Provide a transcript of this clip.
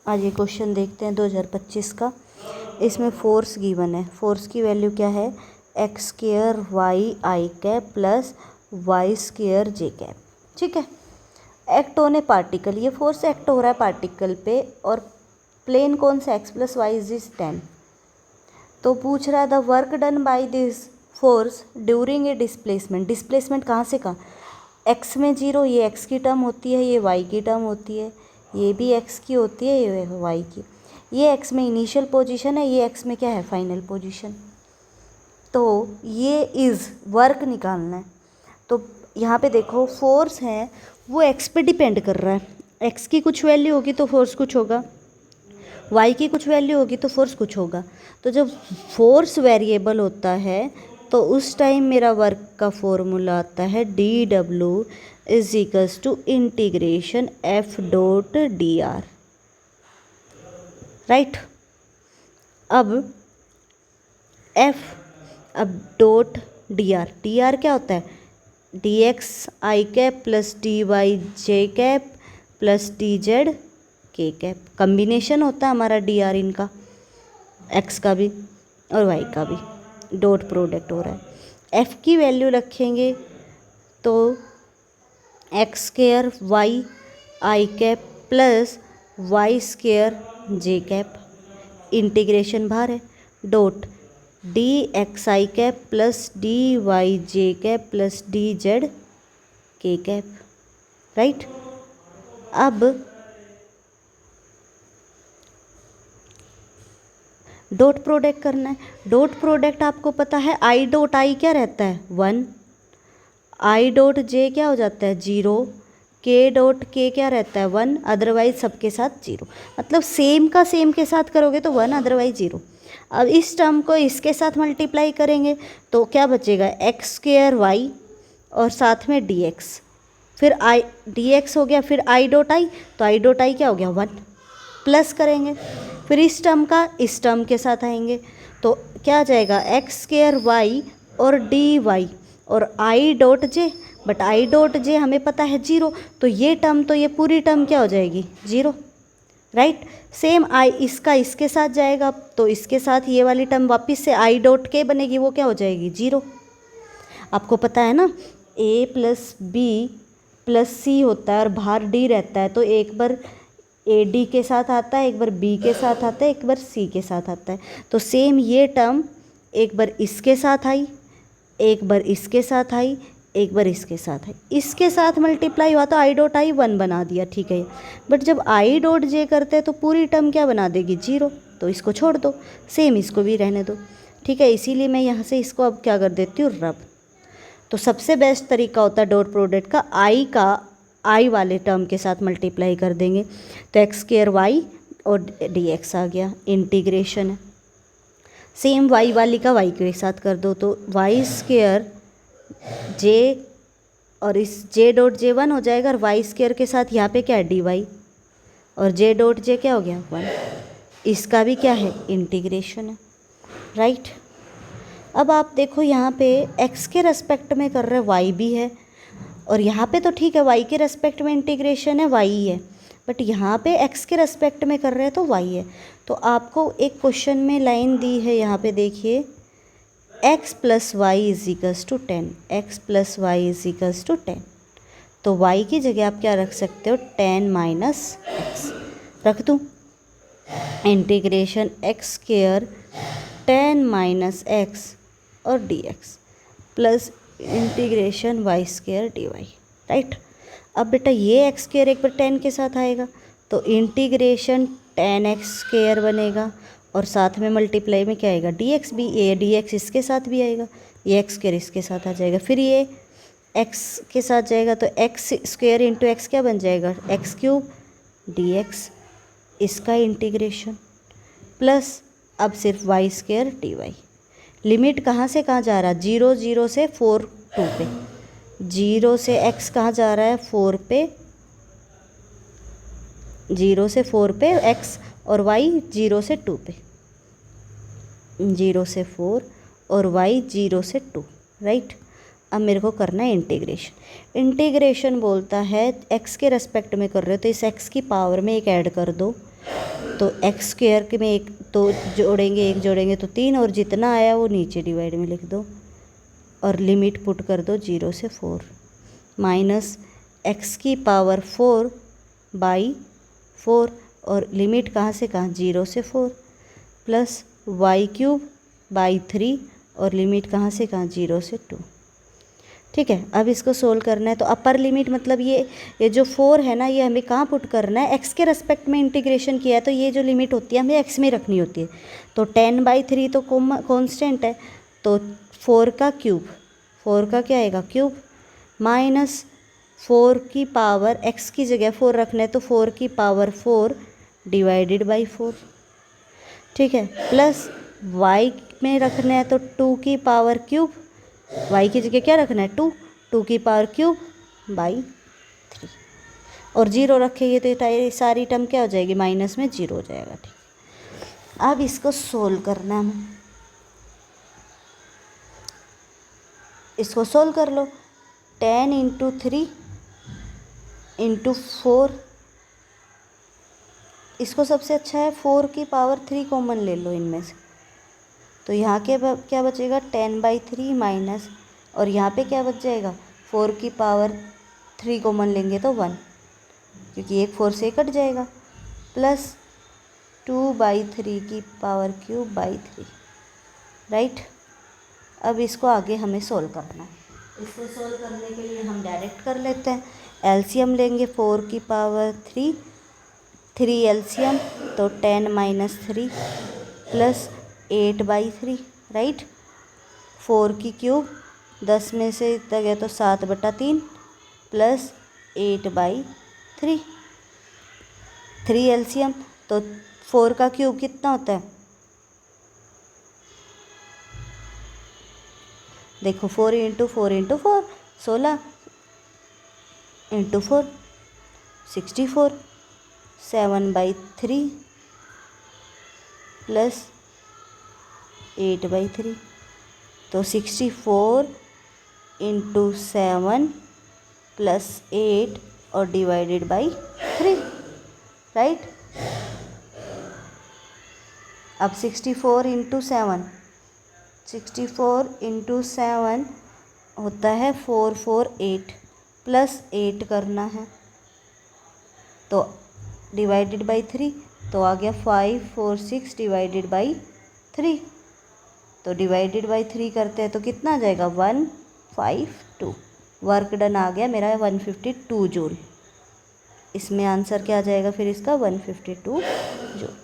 आज ये क्वेश्चन देखते हैं 2025 का। इसमें फोर्स गिवन है। फोर्स की वैल्यू क्या है? एक्स स्क्वायर वाई आई कैप प्लस वाई स्क्वायर जे कैप। ठीक है। एक्ट होने पार्टिकल, ये फोर्स एक्ट हो रहा है पार्टिकल पे, और प्लेन कौन सा? X plus Y is 10। तो पूछ रहा है the work done by this force during a displacement. Displacement कहाँ से कहाँ? एक्स में 0, ये एक्स की टर्म होती है, ये वाई की टर्म होती है, ये भी एक्स की होती है, ये वाई की। ये एक्स में इनिशियल पोजीशन है, ये एक्स में क्या है? Final position. तो ये इज़ वर्क निकालना है। तो यहाँ पे देखो फोर्स है वो एक्स पे डिपेंड कर रहा है। एक्स की कुछ वैल्यू होगी तो फोर्स कुछ होगा, वाई की कुछ वैल्यू होगी तो फोर्स कुछ होगा। तो जब फोर्स वेरिएबल होता है तो उस टाइम मेरा वर्क का फॉर्मूला आता है D W is equals to integration F dot D R. Right. अब डॉट डी आर क्या होता है? D X I cap plus D Y J cap plus D Z के कैप। कम्बिनेशन होता है हमारा डी आर इनका, एक्स का भी और वाई का भी, डॉट प्रोडक्ट हो रहा है। एफ की वैल्यू रखेंगे तो एक्स स्क्वायर वाई आई कैप प्लस वाई स्क्वायर जे कैप, इंटीग्रेशन बाहर है, dot D X I cap plus D Y J cap plus D Z के कैप। राइट। अब डॉट प्रोडक्ट करना है। डॉट प्रोडक्ट आपको पता है आई डॉट आई क्या रहता है? 1, आई डॉट जे क्या हो जाता है? 0, के डॉट के क्या रहता है? 1, अदरवाइज सबके साथ 0। मतलब सेम का सेम के साथ करोगे तो 1, अदरवाइज 0। अब इस टर्म को इसके साथ मल्टीप्लाई करेंगे तो क्या बचेगा? एक्स स्क्वायर वाई और साथ में डी एक्स, फिर आई डी एक्स हो गया, फिर आई डॉट आई, तो आई डॉट आई क्या हो गया? 1। प्लस करेंगे, फिर इस टर्म का इस टर्म के साथ आएंगे तो क्या आ जाएगा? एक्स स्क्वायर वाई और डी वाई और I dot J, but I dot J हमें पता है 0, तो ये टर्म तो ये पूरी टर्म क्या हो जाएगी? 0। राइट। सेम आई इसका इसके साथ जाएगा तो इसके साथ ये वाली टर्म वापस से आई डॉट के बनेगी, वो क्या हो जाएगी? 0। आपको पता है ना ए प्लस बी प्लस सी होता है और बाहर डी रहता है, तो एक बार ए डी के साथ आता है, एक बार बी के साथ आता है, एक बार सी के साथ आता है। तो सेम ये टर्म एक बार इसके साथ आई, एक बार इसके साथ आई, एक बार इसके साथ आई, इसके साथ मल्टीप्लाई हुआ तो आई डॉट आई 1 बना दिया। ठीक है। बट जब आई डॉट जे करते हैं तो पूरी टर्म क्या बना देगी? 0। तो इसको छोड़ दो, सेम इसको भी रहने दो। ठीक है। इसीलिए मैं यहाँ से इसको अब क्या कर देती हूँ? रब। तो सबसे बेस्ट तरीका होता है डॉट प्रोडक्ट का, आई वाले टर्म के साथ मल्टीप्लाई कर देंगे तो एक्स स्क्वायर वाई और डी एक्स आ गया, इंटीग्रेशन है। सेम वाई वाली का वाई के साथ कर दो तो वाई स्क्वायर जे और इस जे डॉट जे 1 हो जाएगा, और वाई स्क्वायर के साथ यहाँ पे क्या है? डी वाई और जे डॉट जे क्या हो गया? 1। इसका भी क्या है? इंटीग्रेशन है। राइट। अब आप देखो यहाँ पे एक्स के रेस्पेक्ट में कर रहे हैं, वाई भी है, और यहाँ पे तो ठीक है वाई के रेस्पेक्ट में इंटीग्रेशन है, वाई है, बट यहाँ पे एक्स के रेस्पेक्ट में कर रहे हैं तो वाई है। तो आपको एक क्वेश्चन में लाइन दी है, यहाँ पे देखिए, X plus Y is equals to 10, X plus Y is equals to 10। तो वाई की जगह आप क्या रख सकते हो? 10 माइनस एक्स रख दूँ, integration x square 10 minus x और d x plus integration y square D y. Right. अब बेटा ये एक्स स्क्वायर एक बार 10 के साथ आएगा तो इंटीग्रेशन 10x स्क्वायर बनेगा, और साथ में मल्टीप्लाई में क्या आएगा? डी एक्स भी, ये डी एक्स इसके साथ भी आएगा, ये एक्स स्क्वायर इसके साथ आ जाएगा, फिर ये एक्स के साथ जाएगा तो एक्स स्क्वायर इंटू एक्स क्या बन जाएगा? एक्स क्यूब डी एक्स, इसका इंटीग्रेशन प्लस अब सिर्फ Y square D Y. Limit कहाँ से कहाँ जा रहा है? 0 0 से 4 2 पे, 0 से x कहाँ जा रहा है? 4 पे, 0 से 4 पे x, और y 0 से 2 पे, 0 से 4 और y 0 से 2। राइट। अब मेरे को करना है इंटीग्रेशन। इंटीग्रेशन बोलता है x के रेस्पेक्ट में कर रहे हो तो इस x की पावर में एक ऐड कर दो तो एक्स स्क्वायर के में एक तो एक जोड़ेंगे तो 3, और जितना आया वो नीचे डिवाइड में लिख दो और लिमिट पुट कर दो 0 से 4 माइनस एक्स की पावर 4 बाई 4 और लिमिट कहाँ से कहाँ 0 से 4 प्लस वाई क्यूब बाई 3 और लिमिट कहाँ से कहाँ 0 से 2। ठीक है, अब इसको सोल्व करना है। तो अपर लिमिट मतलब ये जो 4 है ना, ये हमें कहाँ पुट करना है, एक्स के रेस्पेक्ट में इंटीग्रेशन किया है तो ये जो लिमिट होती है हमें एक्स में रखनी होती है। तो 10/3 तो कांस्टेंट है, तो 4 का क्यूब, 4 का क्या आएगा क्यूब, माइनस 4 की पावर एक्स की जगह 4 रखना है तो 4 की पावर 4 डिवाइडेड बाई 4। ठीक है, प्लस वाई में रखना है तो 2 की पावर क्यूब, वाई की जगह क्या रखना है 2 की पावर क्यूब बाई 3 और 0 रखेंगे तो ये सारी टर्म क्या हो जाएगी, माइनस में 0 हो जाएगा। ठीक, अब इसको सोल्व करना है हमें, इसको सोल्व कर लो। 10 × 3 × 4, इसको सबसे अच्छा है 4 की पावर 3 कॉमन ले लो इनमें से, तो यहाँ के क्या बचेगा 10/3 माइनस, और यहाँ पे क्या बच जाएगा 4 की पावर 3 कॉमन लेंगे तो 1, क्योंकि एक 4 से कट जाएगा, प्लस 2/3 की पावर क्यूब बाई 3। राइट, अब इसको आगे हमें सोल्व करना है। इसको सोल्व करने के लिए हम डायरेक्ट कर लेते हैं, एलसीएम लेंगे 4 की पावर 3 एलसीएम तो 10 - 3 प्लस 8/3। राइट, 4 की क्यूब 10 में से इतना गया तो 7/3 प्लस 8/3, 3 एलसीएम तो 4 का क्यूब कितना होता है, देखो 4 × 4 × 4 16 × 4 64, 7/3 प्लस 8/3 तो 64 × 7 प्लस 8 और डिवाइडेड बाई 3। राइट, अब 64 × 7, 64 × 7 होता है 448 प्लस 8 करना है तो डिवाइडेड बाई 3, तो आ गया 546 डिवाइडेड बाई 3, तो डिवाइडेड बाई 3 करते हैं तो कितना आ जाएगा 152। वर्क डन आ गया मेरा 152 जूल। इसमें आंसर क्या आ जाएगा फिर इसका 152 जूल।